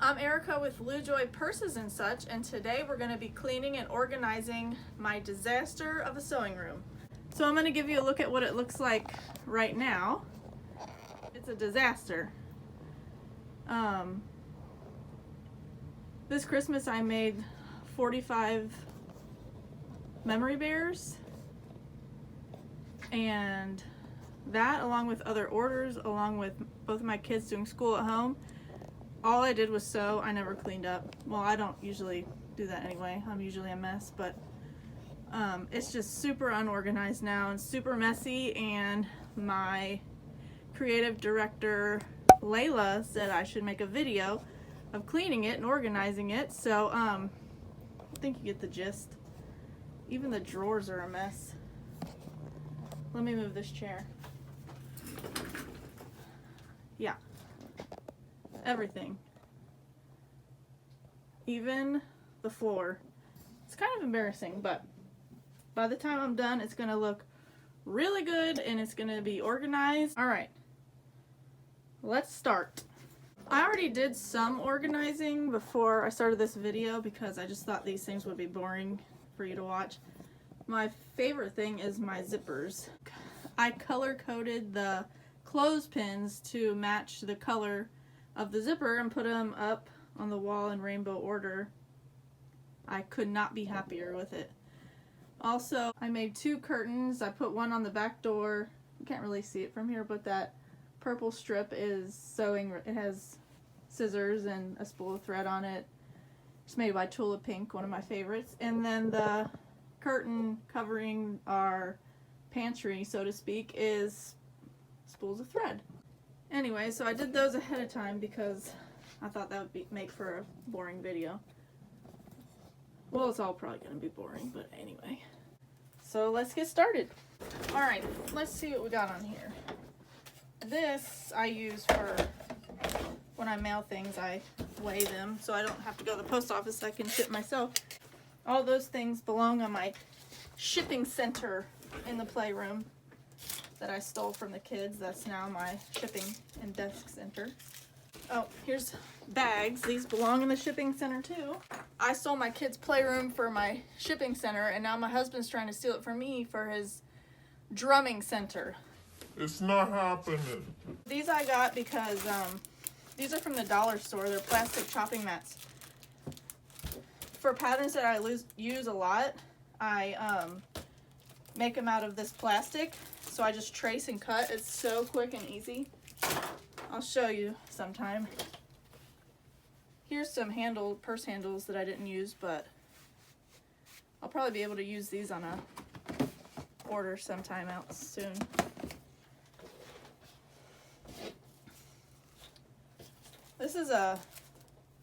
I'm Erica with Lou Joy Purses and Such, and today we're going to be cleaning and organizing my disaster of a sewing room. So I'm going to give you a look at what it looks like right now. It's a disaster. This Christmas I made 45 memory bears, and that, along with other orders, along with both of my kids doing school at home, all I did was sew. I never cleaned up. Well, I don't usually do that anyway. I'm usually a mess, but it's just super unorganized now and super messy, and my creative director Layla said I should make a video of cleaning it and organizing it. So I think you get the gist. Even the drawers are a mess. Let me move this chair. Yeah. Everything. Even the floor. It's kind of embarrassing, but by the time I'm done, it's going to look really good and it's going to be organized. Alright, let's start. I already did some organizing before I started this video because I just thought these things would be boring for you to watch. My favorite thing is my zippers. I color coded the clothespins to match the color of the zipper and put them up on the wall in rainbow order. I could not be happier with it. Also, I made 2 curtains. I put one on the back door. You can't really see it from here, but that purple strip is sewing. It has scissors and a spool of thread on it. It's made by Tula Pink, one of my favorites. And then the curtain covering our pantry, so to speak, is spools of thread. Anyway, so I did those ahead of time because I thought that would make for a boring video. Well, it's all probably going to be boring, but anyway. So let's get started. Alright, let's see what we got on here. This I use for when I mail things. I weigh them so I don't have to go to the post office. I can ship myself. All those things belong on my shipping center in the playroom that I stole from the kids. That's now my shipping and desk center. Oh, here's bags. These belong in the shipping center too. I stole my kids' playroom for my shipping center, and now my husband's trying to steal it from me for his drumming center. It's not happening. These I got because these are from the dollar store. They're plastic chopping mats. For patterns that I use a lot, I make them out of this plastic. So I just trace and cut. It's so quick and easy. I'll show you sometime. Here's some purse handles that I didn't use, but I'll probably be able to use these on a order sometime out soon. This is a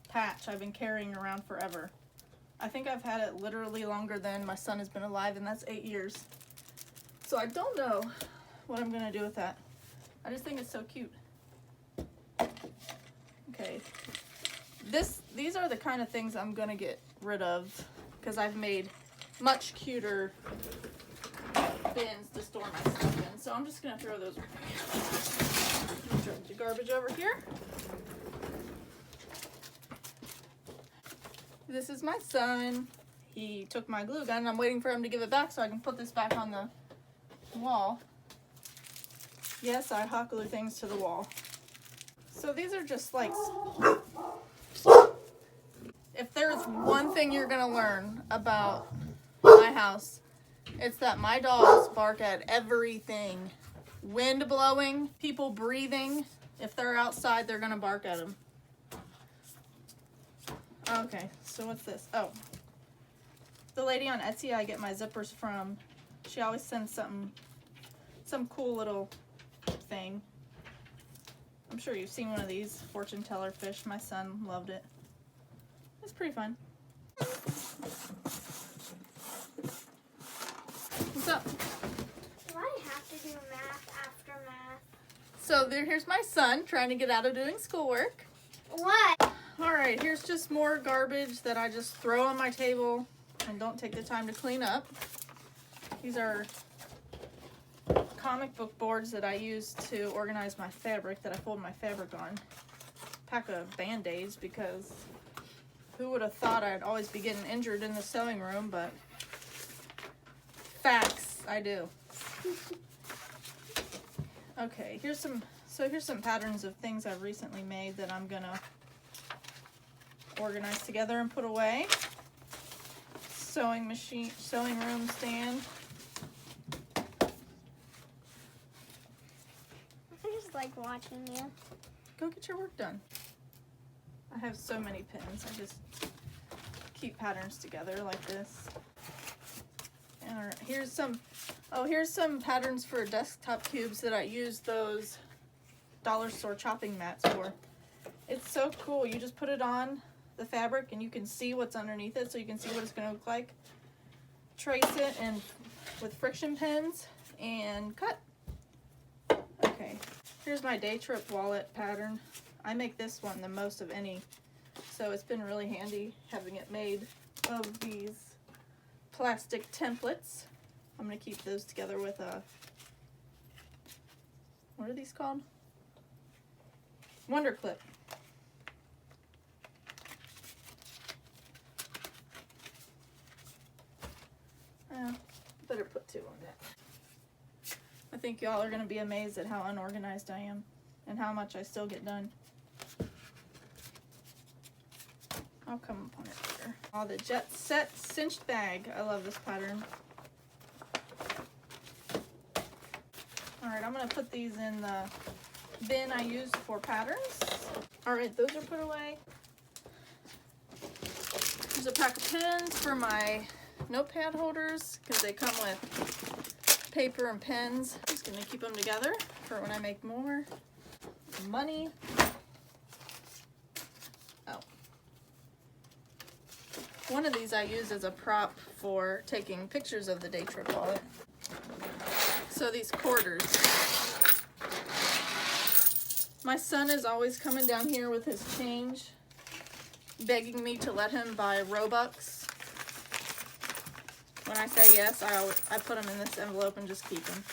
patch I've been carrying around forever. I think I've had it literally longer than my son has been alive, and that's 8 years. So I don't know what I'm gonna do with that. I just think it's so cute. Okay, these are the kind of things I'm gonna get rid of because I've made much cuter bins to store my stuff in. So I'm just gonna throw those away. Throw the garbage over here. This is my son. He took my glue gun and I'm waiting for him to give it back so I can put this back on the wall. Yes, I hot glue things to the wall. So these are just like, if there's one thing you're gonna learn about my house, it's that my dogs bark at everything. Wind blowing, people breathing. If they're outside, they're gonna bark at them. Okay, so what's this? Oh, the lady on Etsy I get my zippers from, she always sends some cool little thing. I'm sure you've seen one of these fortune teller fish. My son loved it. It's pretty fun. What's up? Do I have to do math after math? So here's my son trying to get out of doing schoolwork. What? Alright, here's just more garbage that I just throw on my table and don't take the time to clean up. These are comic book boards that I use to organize my fabric, that I fold my fabric on. pack of Band-Aids because who would have thought I'd always be getting injured in the sewing room, but facts, I do. Okay, here's some patterns of things I've recently made that I'm gonna organize together and put away. Sewing machine, sewing room stand. I just like watching you. Go get your work done. I have so many pins. I just keep patterns together like this. And here's some patterns for desktop cubes that I use those dollar store chopping mats for. It's so cool. You just put it on the fabric and you can see what's underneath it, so you can see what it's going to look like. Trace it and with friction pins and cut. Okay, here's my day trip wallet pattern. I make this one the most of any, so it's been really handy having it made of these plastic templates. I'm going to keep those together with a, what are these called? Wonder Clip. Better put 2 on that. I think y'all are going to be amazed at how unorganized I am and how much I still get done. I'll come upon it later. Oh, the Jet Set cinched bag. I love this pattern. Alright, I'm going to put these in the bin I use for patterns. Alright, those are put away. Here's a pack of pens for my notepad holders because they come with paper and pens. I'm just going to keep them together for when I make more. Money. Oh. One of these I use as a prop for taking pictures of the day trip wallet. So these quarters. My son is always coming down here with his change, begging me to let him buy Robux. When I say yes, I put them in this envelope and just keep them.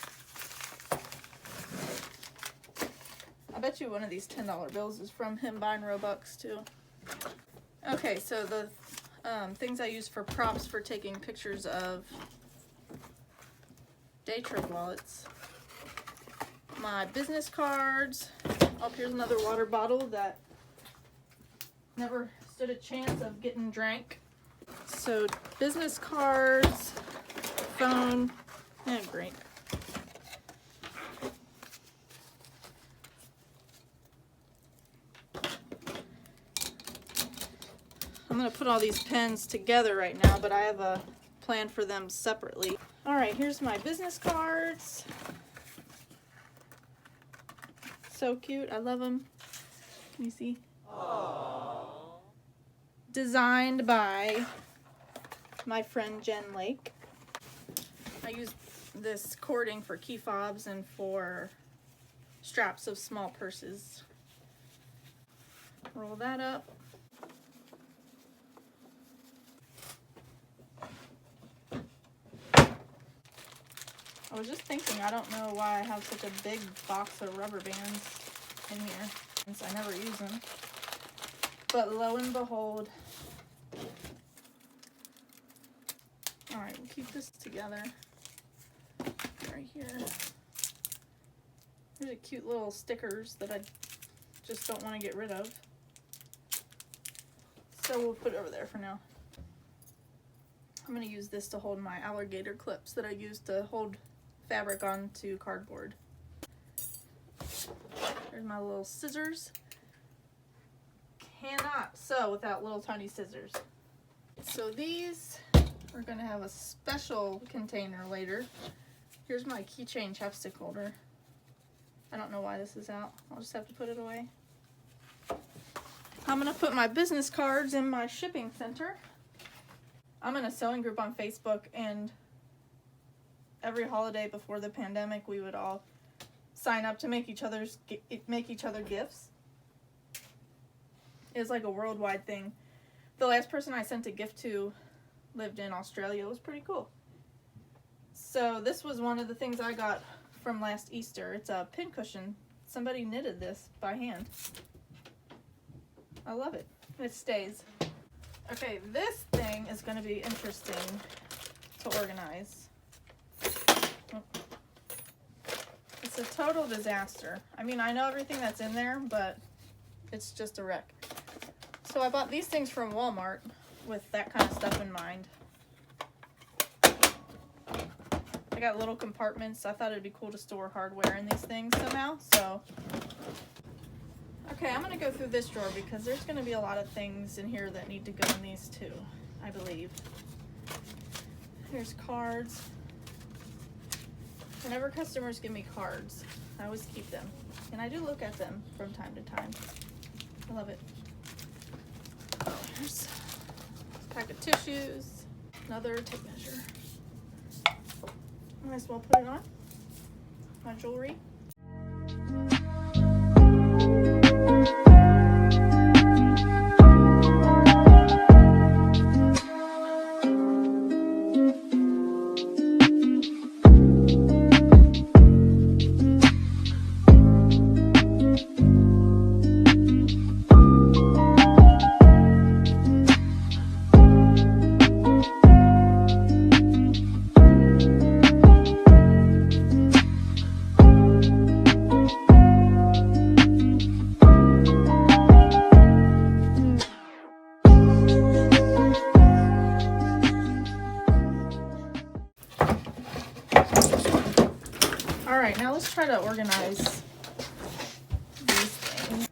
I bet you one of these $10 bills is from him buying Robux too. Okay, so the things I use for props for taking pictures of day trip wallets. My business cards. Oh, here's another water bottle that never stood a chance of getting drank. So business cards, phone, and great. I'm going to put all these pens together right now, but I have a plan for them separately. Alright, here's my business cards. So cute. I love them. Can you see? Aww. Designed by my friend Jen Lake. I use this cording for key fobs and for straps of small purses. Roll that up. I was just thinking, I don't know why I have such a big box of rubber bands in here, since I never use them. But lo and behold. Alright, we'll keep this together. Right here. There's a cute little stickers that I just don't want to get rid of. So we'll put it over there for now. I'm going to use this to hold my alligator clips that I use to hold fabric onto cardboard. There's my little scissors. Cannot sew without little tiny scissors. So these, we're going to have a special container later. Here's my keychain chapstick holder. I don't know why this is out. I'll just have to put it away. I'm going to put my business cards in my shipping center. I'm in a sewing group on Facebook, and every holiday before the pandemic, we would all sign up to make each other gifts. It was like a worldwide thing. The last person I sent a gift to lived in Australia. It was pretty cool. So this was one of the things I got from last Easter. It's a pincushion. Somebody knitted this by hand. I love it. It stays. Okay, this thing is going to be interesting to organize. It's a total disaster. I mean, I know everything that's in there, but it's just a wreck. So I bought these things from Walmart with that kind of stuff in mind. I got little compartments. I thought it'd be cool to store hardware in these things somehow, so. Okay, I'm gonna go through this drawer because there's gonna be a lot of things in here that need to go in these too, I believe. Here's cards. Whenever customers give me cards, I always keep them. And I do look at them from time to time. I love it. Oh, here's a pack of tissues. Another tape measure. Might as well put it on. My jewelry. Alright, now let's try to organize these things.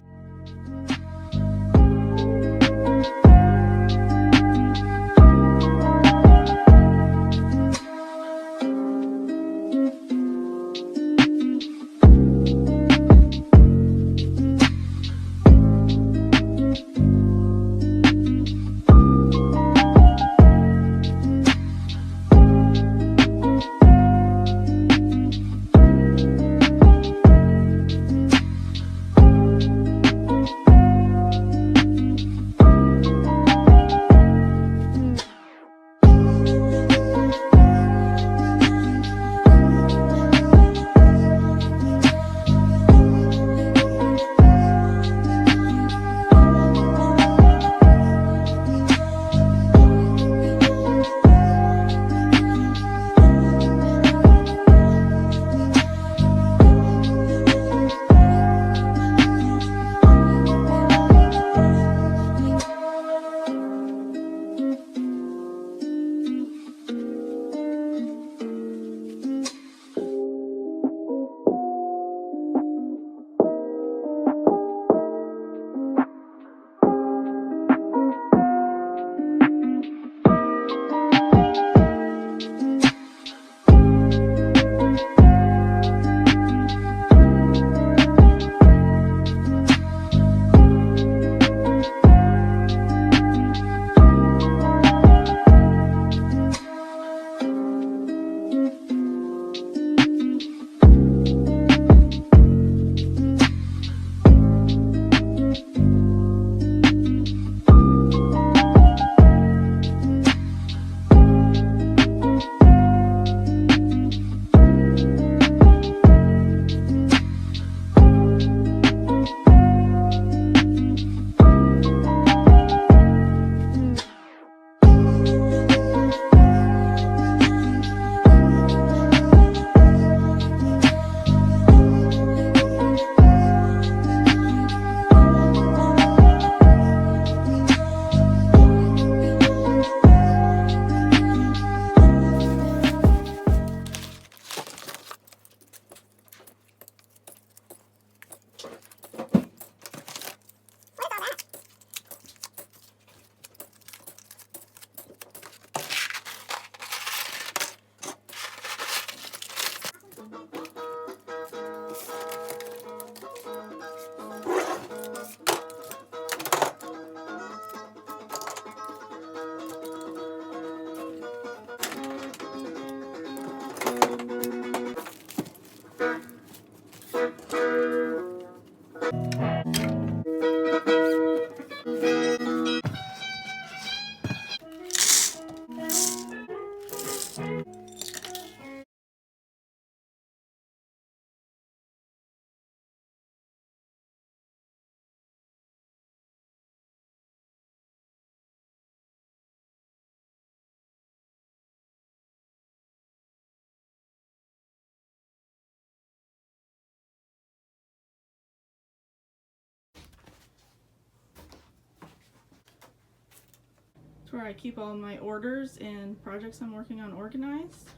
It's where I keep all my orders and projects I'm working on organized.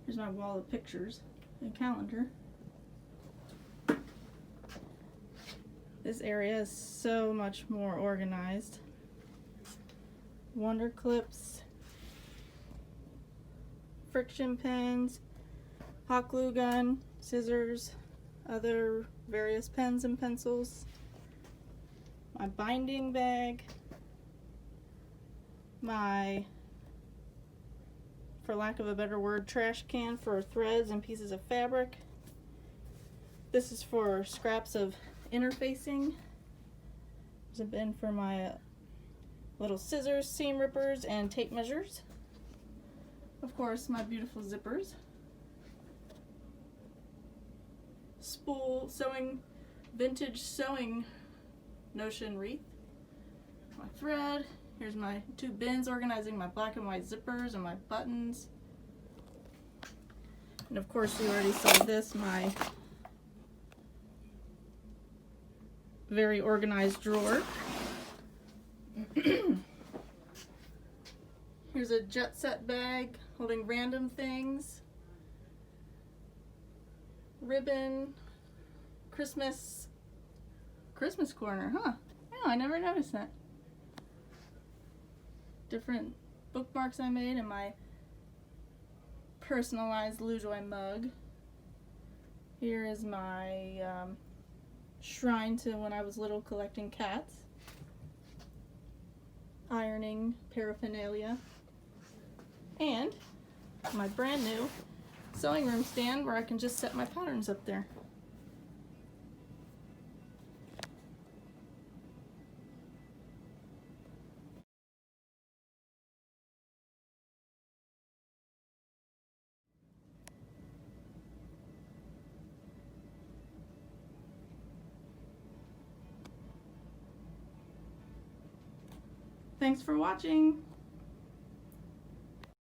Here's my wall of pictures and calendar. This area is so much more organized. Wonder clips, friction pens, hot glue gun, scissors, other various pens and pencils, my binding bag, my, for lack of a better word, trash can for threads and pieces of fabric. This is for scraps of interfacing. There's a bin for my little scissors, seam rippers, and tape measures. Of course, my beautiful zippers. Spool sewing, vintage sewing notion wreath. My thread. Here's my 2 bins organizing my black and white zippers and my buttons. And of course, you already saw this, my very organized drawer. Here's a jet set bag holding random things. Ribbon. Christmas corner, huh? Oh, I never noticed that. Different bookmarks I made and my personalized Lujoy mug. Here is my shrine to when I was little collecting cats. Ironing paraphernalia. And my brand new sewing room stand where I can just set my patterns up there. Thanks for watching.